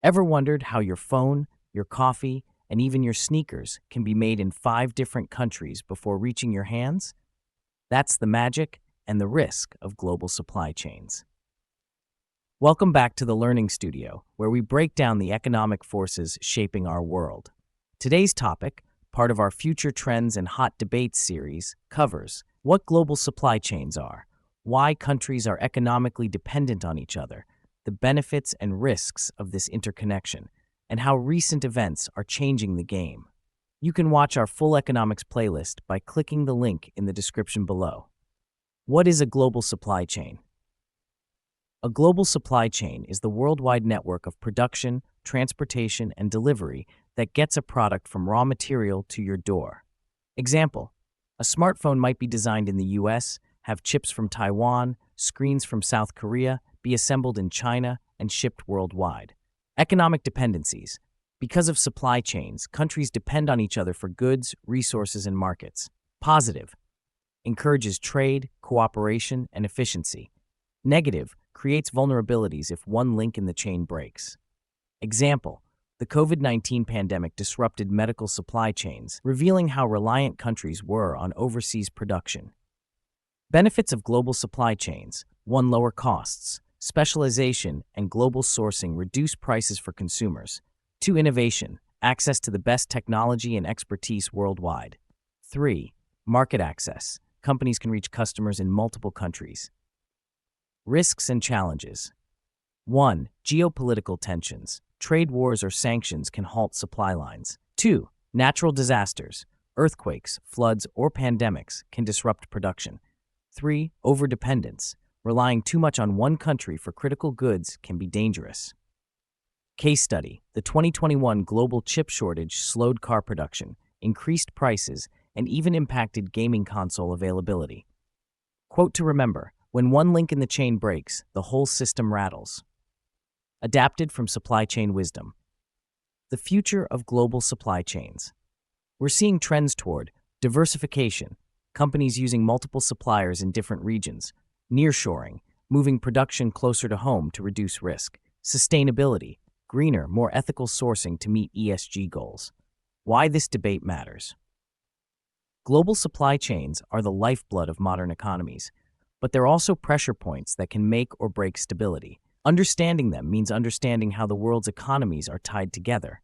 Ever wondered how your phone, your coffee, and even your sneakers can be made in 5 different countries before reaching your hands? That's the magic and the risk of global supply chains. Welcome back to the Learning Studio, where we break down the economic forces shaping our world. Today's topic, part of our Future Trends and Hot Debates series, covers what global supply chains are, why countries are economically dependent on each other, the benefits and risks of this interconnection, and how recent events are changing the game. You can watch our full economics playlist by clicking the link in the description below. What is a global supply chain? A global supply chain is the worldwide network of production, transportation, and delivery that gets a product from raw material to your door. Example: a smartphone might be designed in the US, have chips from Taiwan, screens from South Korea, be assembled in China, and shipped worldwide. Economic dependencies. Because of supply chains, countries depend on each other for goods, resources, and markets. Positive: encourages trade, cooperation, and efficiency. Negative: creates vulnerabilities if one link in the chain breaks. Example: the COVID-19 pandemic disrupted medical supply chains, revealing how reliant countries were on overseas production. Benefits of global supply chains: 1. Lower costs. Specialization and global sourcing reduce prices for consumers. 2. Innovation. Access to the best technology and expertise worldwide. 3. Market access. Companies can reach customers in multiple countries. Risks and challenges. 1. Geopolitical tensions. Trade wars or sanctions can halt supply lines. 2. Natural disasters. Earthquakes, floods, or pandemics can disrupt production. 3. Overdependence. Relying too much on one country for critical goods can be dangerous. Case study: the 2021 global chip shortage slowed car production, increased prices, and even impacted gaming console availability. Quote to remember: when one link in the chain breaks, the whole system rattles. Adapted from Supply Chain Wisdom. The future of global supply chains. We're seeing trends toward diversification, companies using multiple suppliers in different regions; nearshoring, moving production closer to home to reduce risk; sustainability, greener, more ethical sourcing to meet ESG goals. Why this debate matters. Global supply chains are the lifeblood of modern economies, but they're also pressure points that can make or break stability. Understanding them means understanding how the world's economies are tied together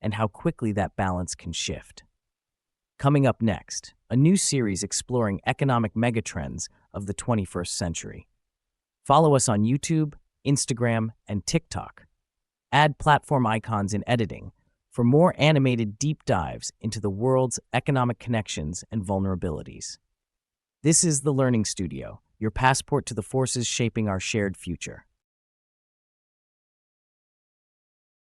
and how quickly that balance can shift. Coming up next, a new series exploring economic megatrends of the 21st century. Follow us on YouTube, Instagram, and TikTok. Add platform icons in editing for more animated deep dives into the world's economic connections and vulnerabilities. This is the Learning Studio, your passport to the forces shaping our shared future.